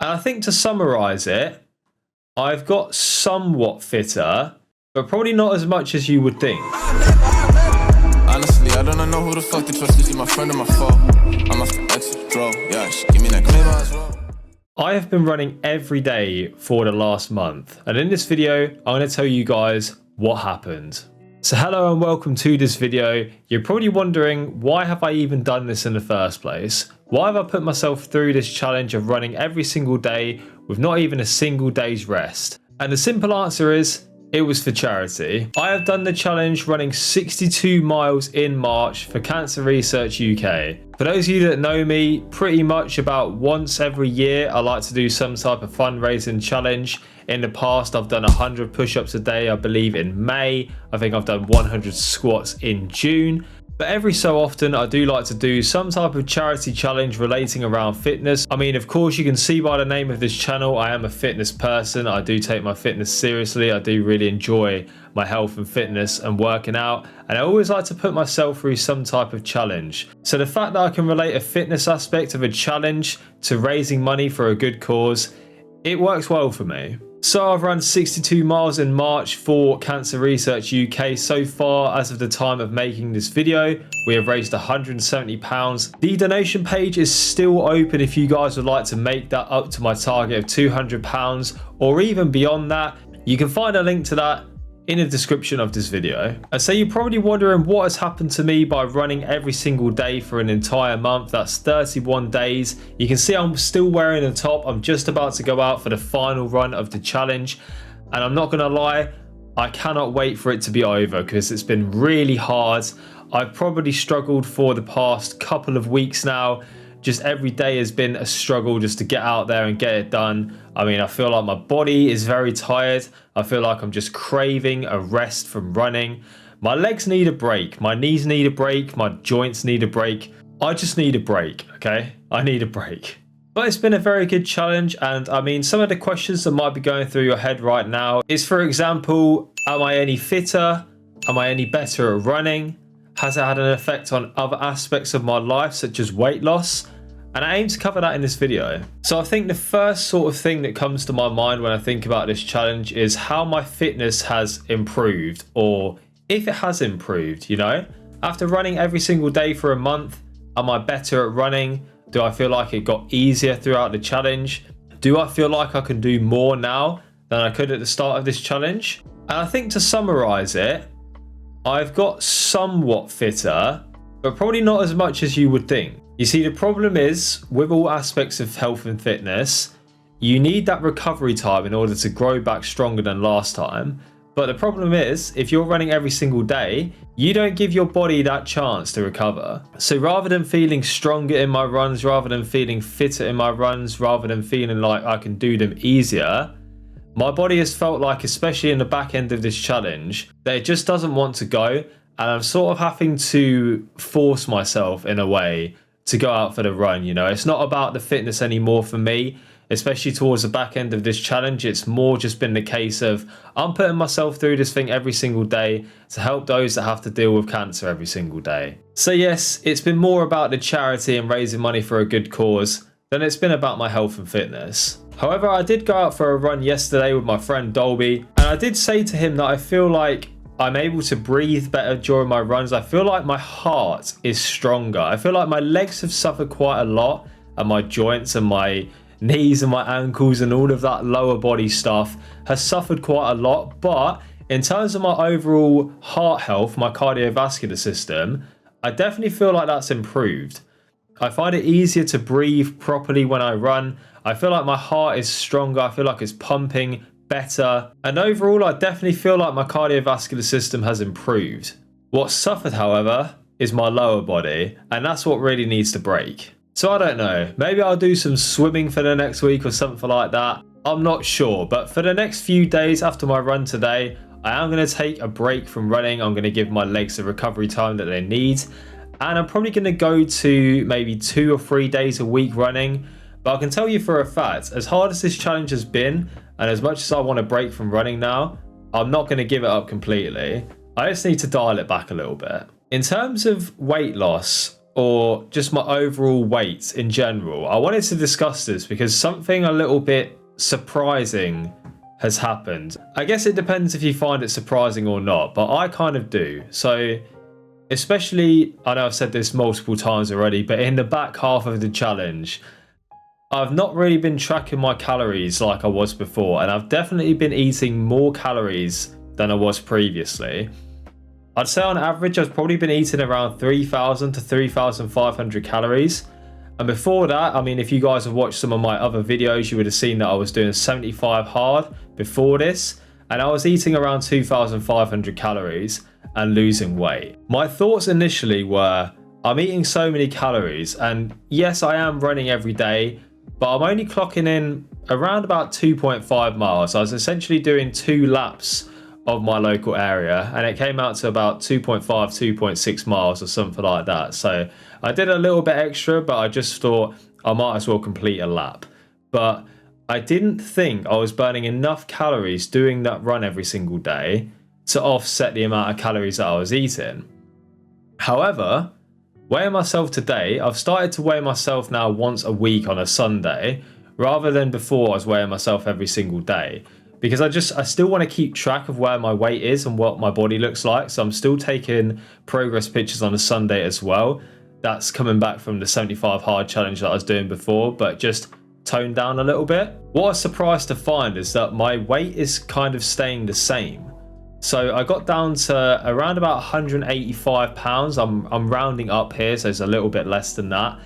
And I think to summarize it, I've got somewhat fitter, but probably not as much as you would think. Honestly, I don't know who the fuck to trust. Is he my friend or my foe? I'm off the exit draw. Yeah, she give me that claim as well. I have been running every day for the last month, and in this video, I'm going to tell you guys what happened. So hello and welcome to this video. You're probably wondering, why have I even done this in the first place? Why have I put myself through this challenge of running every single day with not even a single day's rest? And the simple answer is, it was for charity. I have done the challenge running 62 miles in March for Cancer Research UK. For those of you that know me, pretty much about once every year, I like to do some type of fundraising challenge. In the past, I've done 100 push-ups a day, I believe in May. I think I've done 100 squats in June. But every so often, I do like to do some type of charity challenge relating around fitness. I mean, of course, you can see by the name of this channel, I am a fitness person. I do take my fitness seriously. I do really enjoy my health and fitness and working out. And I always like to put myself through some type of challenge. So the fact that I can relate a fitness aspect of a challenge to raising money for a good cause, it works well for me. So I've run 62 miles in March for Cancer Research UK. So far, as of the time of making this video, we have raised £170. The donation page is still open if you guys would like to make that up to my target of £200 or even beyond that. You can find a link to that in the description of this video. And so you're probably wondering what has happened to me by running every single day for an entire month. That's 31 days. You can see I'm still wearing the top. I'm just about to go out for the final run of the challenge. And I'm not gonna lie, I cannot wait for it to be over because it's been really hard. I've probably struggled for the past couple of weeks now. Just every day has been a struggle just to get out there and get it done. I mean, I feel like my body is very tired. I feel like I'm just craving a rest from running. My legs need a break. My knees need a break. My joints need a break. I just need a break, okay? I need a break. But it's been a very good challenge. And I mean, some of the questions that might be going through your head right now is, for example, am I any fitter? Am I any better at running? Has it had an effect on other aspects of my life, such as weight loss? And I aim to cover that in this video. So I think the first sort of thing that comes to my mind when I think about this challenge is how my fitness has improved, or if it has improved, you know? After running every single day for a month, am I better at running? Do I feel like it got easier throughout the challenge? Do I feel like I can do more now than I could at the start of this challenge? And I think to summarize it, I've got somewhat fitter, but probably not as much as you would think. You see, the problem is, with all aspects of health and fitness, you need that recovery time in order to grow back stronger than last time. But the problem is, if you're running every single day, you don't give your body that chance to recover. So rather than feeling stronger in my runs, rather than feeling fitter in my runs, rather than feeling like I can do them easier, my body has felt like, especially in the back end of this challenge, that it just doesn't want to go. And I'm sort of having to force myself in a way to go out for the run. You know, it's not about the fitness anymore for me, especially towards the back end of this challenge. It's more just been the case of I'm putting myself through this thing every single day to help those that have to deal with cancer every single day. So yes, it's been more about the charity and raising money for a good cause than it's been about my health and fitness. However, I did go out for a run yesterday with my friend Dolby, and I did say to him that I feel like I'm able to breathe better during my runs. I feel like my heart is stronger. I feel like my legs have suffered quite a lot, and my joints and my knees and my ankles and all of that lower body stuff has suffered quite a lot. But in terms of my overall heart health, my cardiovascular system, I definitely feel like that's improved. I find it easier to breathe properly when I run. I feel like my heart is stronger. I feel like it's pumping better. And overall, I definitely feel like my cardiovascular system has improved. What's suffered, however, is my lower body, and that's what really needs to break. So I don't know, maybe I'll do some swimming for the next week or something like that. I'm not sure, but for the next few days after my run today, I am going to take a break from running. I'm going to give my legs the recovery time that they need. And I'm probably going to go to maybe 2 or 3 days a week running. But I can tell you for a fact, as hard as this challenge has been, and as much as I want to break from running now, I'm not going to give it up completely. I just need to dial it back a little bit. In terms of weight loss, or just my overall weight in general. I wanted to discuss this because something a little bit surprising has happened. I guess it depends if you find it surprising or not, but I kind of do. So especially, I know I've said this multiple times already, but in the back half of the challenge, I've not really been tracking my calories like I was before, and I've definitely been eating more calories than I was previously. I'd say on average, I've probably been eating around 3,000 to 3,500 calories. And before that, I mean, if you guys have watched some of my other videos, you would have seen that I was doing 75 hard before this, and I was eating around 2,500 calories and losing weight. My thoughts initially were, I'm eating so many calories, and yes, I am running every day, but I'm only clocking in around about 2.5 miles. I was essentially doing 2 laps of my local area, and it came out to about 2.5, 2.6 miles or something like that. So I did a little bit extra, but I just thought I might as well complete a lap. But I didn't think I was burning enough calories doing that run every single day to offset the amount of calories that I was eating. However, weighing myself today, I've started to weigh myself now once a week on a Sunday, rather than before I was weighing myself every single day. Because I still want to keep track of where my weight is and what my body looks like. So I'm still taking progress pictures on a Sunday as well. That's coming back from the 75 hard challenge that I was doing before, but just toned down a little bit. What I was surprised to find is that my weight is kind of staying the same. So I got down to around about 185 pounds. I'm rounding up here, so it's a little bit less than that.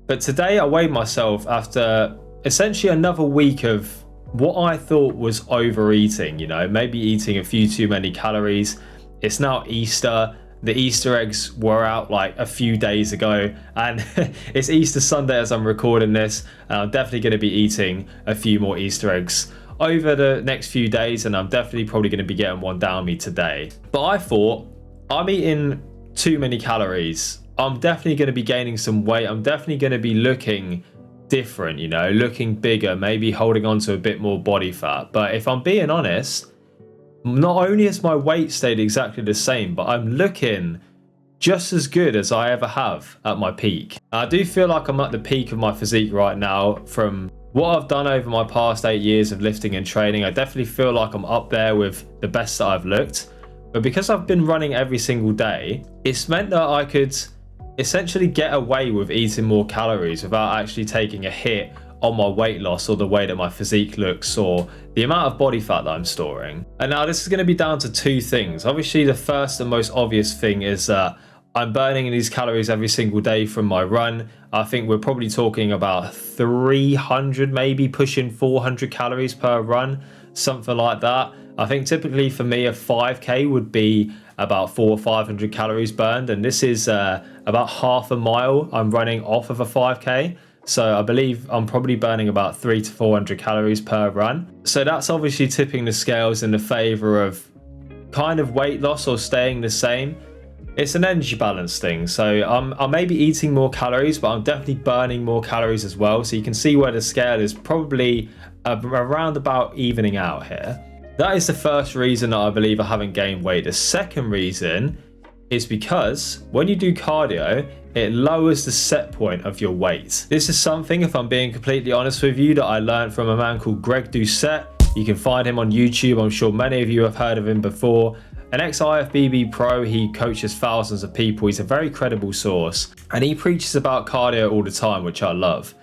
But today I weighed myself after essentially another week of what I thought was overeating, you know, maybe eating a few too many calories. It's now Easter. The Easter eggs were out like a few days ago, and it's Easter Sunday as I'm recording this, and I'm definitely going to be eating a few more Easter eggs over the next few days, and I'm definitely probably going to be getting one down me today. But I thought, I'm eating too many calories. I'm definitely going to be gaining some weight. I'm definitely going to be looking different, you know, looking bigger, maybe holding on to a bit more body fat. But if I'm being honest, not only has my weight stayed exactly the same, but I'm looking just as good as I ever have at my peak. I do feel like I'm at the peak of my physique right now from what I've done over my past 8 years of lifting and training. I definitely feel like I'm up there with the best that I've looked. But because I've been running every single day, it's meant that I could essentially get away with eating more calories without actually taking a hit on my weight loss or the way that my physique looks or the amount of body fat that I'm storing. And now this is going to be down to 2 things. Obviously, the first and most obvious thing is that I'm burning these calories every single day from my run. I think we're probably talking about 300, maybe pushing 400 calories per run, something like that. I think typically for me a 5k would be about 400 or 500 calories burned, and this is about half a mile I'm running off of a 5k. So I believe I'm probably burning about 300 to 400 calories per run. So that's obviously tipping the scales in the favor of kind of weight loss or staying the same. It's an energy balance thing. So I may be eating more calories, but I'm definitely burning more calories as well. So you can see where the scale is probably around about evening out here. That is the first reason that I believe I haven't gained weight. The second reason is because when you do cardio, it lowers the set point of your weight. This is something, if I'm being completely honest with you, that I learned from a man called Greg Doucette. You can find him on YouTube. I'm sure many of you have heard of him before. An ex-IFBB pro, he coaches thousands of people. He's a very credible source, and he preaches about cardio all the time, which I love.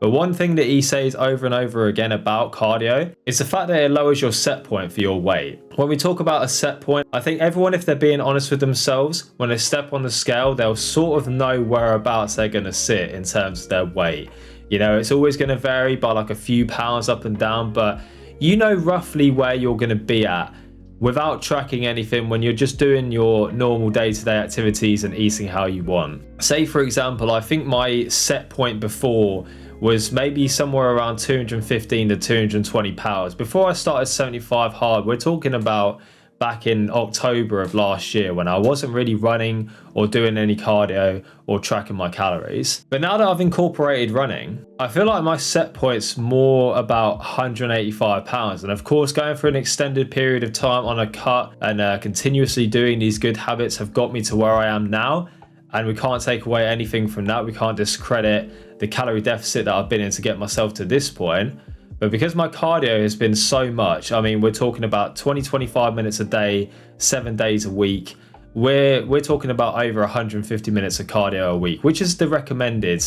But one thing that he says over and over again about cardio is the fact that it lowers your set point for your weight. When we talk about a set point, I think everyone, if they're being honest with themselves, when they step on the scale, they'll sort of know whereabouts they're going to sit in terms of their weight. You know, it's always going to vary by like a few pounds up and down, but you know roughly where you're going to be at without tracking anything when you're just doing your normal day-to-day activities and eating how you want. Say, for example, I think my set point before was maybe somewhere around 215 to 220 pounds. Before I started 75 hard, we're talking about back in October of last year when I wasn't really running or doing any cardio or tracking my calories. But now that I've incorporated running, I feel like my set point's more about 185 pounds. And of course, going for an extended period of time on a cut and continuously doing these good habits have got me to where I am now. and we can't take away anything from that. We can't discredit the calorie deficit that I've been in to get myself to this point. But because my cardio has been so much, I mean, we're talking about 20-25 minutes a day, 7 days a week. We're talking about over 150 minutes of cardio a week, which is the recommended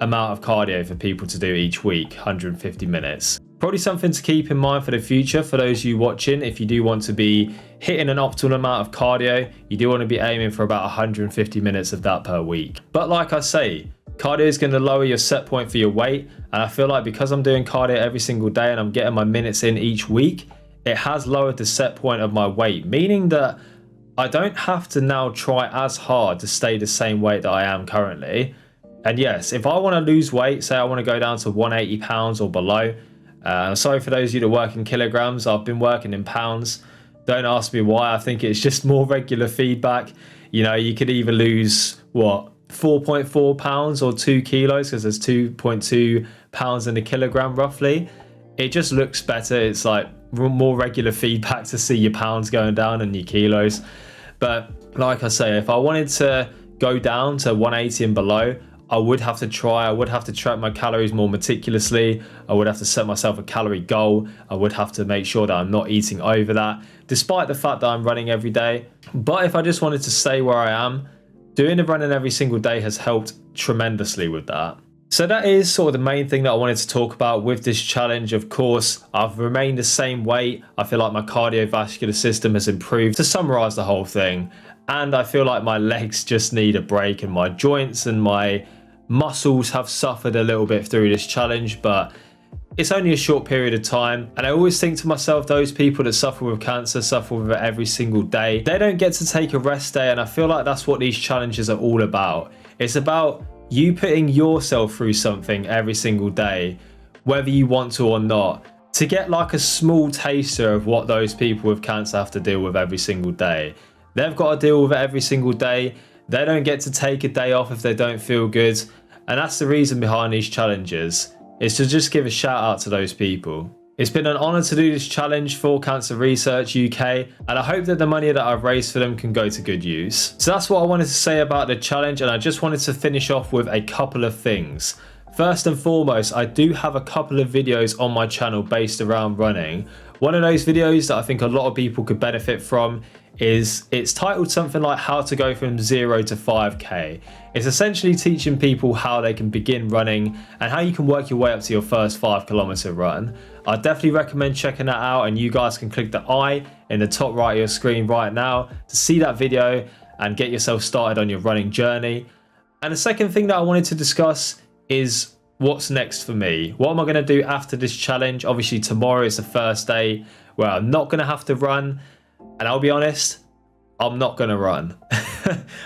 amount of cardio for people to do each week, 150 minutes. Probably something to keep in mind for the future for those of you watching. If you do want to be hitting an optimal amount of cardio, you do want to be aiming for about 150 minutes of that per week. But like I say, cardio is going to lower your set point for your weight, and I feel like because I'm doing cardio every single day and I'm getting my minutes in each week, it has lowered the set point of my weight, meaning that I don't have to now try as hard to stay the same weight that I am currently. And yes, if I want to lose weight, say I want to go down to 180 pounds or below, sorry for those of you that work in kilograms, I've been working in pounds. Don't ask me why. I think it's just more regular feedback. You know, you could either lose, 4.4 pounds or 2 kilos, because there's 2.2 pounds in a kilogram roughly. It just looks better. It's like more regular feedback to see your pounds going down and your kilos. But like I say, if I wanted to go down to 180 and below, I would have to track my calories more meticulously. I would have to set myself a calorie goal. I would have to make sure that I'm not eating over that, despite the fact that I'm running every day. But if I just wanted to stay where I am, doing the running every single day has helped tremendously with that. So that is sort of the main thing that I wanted to talk about with this challenge. Of course, I've remained the same weight. I feel like my cardiovascular system has improved, to summarize the whole thing. And I feel like my legs just need a break, and my joints and my muscles have suffered a little bit through this challenge, but it's only a short period of time. And I always think to myself, those people that suffer with cancer suffer with it every single day. They don't get to take a rest day, and I feel like that's what these challenges are all about. It's about you putting yourself through something every single day, whether you want to or not, to get like a small taster of what those people with cancer have to deal with every single day. They've got to deal with it every single day. They don't get to take a day off if they don't feel good. And that's the reason behind these challenges, is to just give a shout out to those people. It's been an honour to do this challenge for Cancer Research UK, and I hope that the money that I've raised for them can go to good use. So that's what I wanted to say about the challenge, and I just wanted to finish off with a couple of things. First and foremost, I do have a couple of videos on my channel based around running. One of those videos that I think a lot of people could benefit from is, it's titled something like how to go from 0 to 5k. It's essentially teaching people how they can begin running and how you can work your way up to your first 5 km run. I definitely recommend checking that out, and you guys can click the I in the top right of your screen right now to see that video and get yourself started on your running journey. And the second thing that I wanted to discuss is what's next for me. What am I going to do after this challenge? Obviously tomorrow is the first day where I'm not going to have to run, and I'll be honest, I'm not going to run.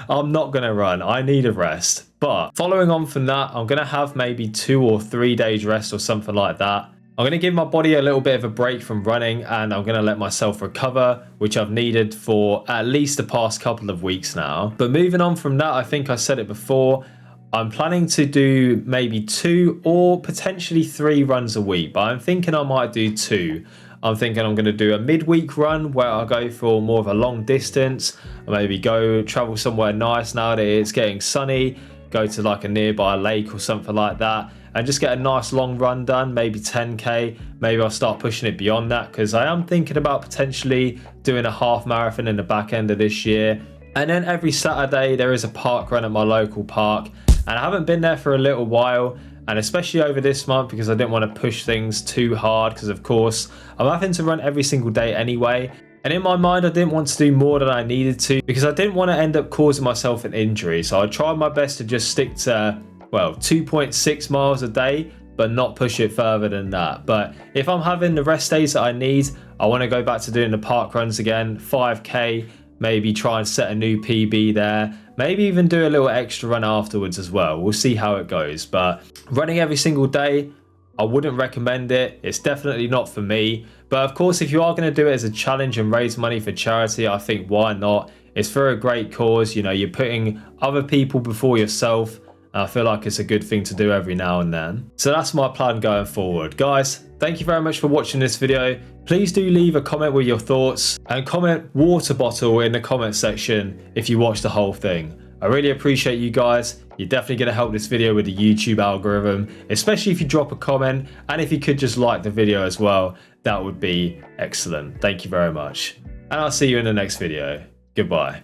I'm not going to run. I need a rest. But following on from that, I'm going to have maybe 2 or 3 days rest or something like that. I'm going to give my body a little bit of a break from running, and I'm going to let myself recover, which I've needed for at least the past couple of weeks now. But moving on from that, I think I said it before, I'm planning to do maybe 2 or potentially 3 runs a week, but I'm thinking I might do 2. I'm thinking I'm going to do a midweek run where I'll go for more of a long distance, or maybe go travel somewhere nice now that it's getting sunny, go to like a nearby lake or something like that, and just get a nice long run done, maybe 10k. Maybe I'll start pushing it beyond that, because I am thinking about potentially doing a half marathon in the back end of this year. And then every Saturday there is a park run at my local park, and I haven't been there for a little while, and especially over this month, because I didn't want to push things too hard, because of course I'm having to run every single day anyway. And in my mind, I didn't want to do more than I needed to, because I didn't want to end up causing myself an injury. So I tried my best to just stick to, 2.6 miles a day, but not push it further than that. But if I'm having the rest days that I need, I want to go back to doing the park runs again, 5k, maybe try and set a new PB there, maybe even do a little extra run afterwards as well. We'll see how it goes. But running every single day, I wouldn't recommend it. It's definitely not for me. But of course, if you are going to do it as a challenge and raise money for charity, I think why not? It's for a great cause. You know, you're putting other people before yourself. I feel like it's a good thing to do every now and then. So that's my plan going forward. Guys, thank you very much for watching this video. Please do leave a comment with your thoughts, and comment water bottle in the comment section if you watch the whole thing. I really appreciate you guys. You're definitely going to help this video with the YouTube algorithm, especially if you drop a comment, and if you could just like the video as well, that would be excellent. Thank you very much. And I'll see you in the next video. Goodbye.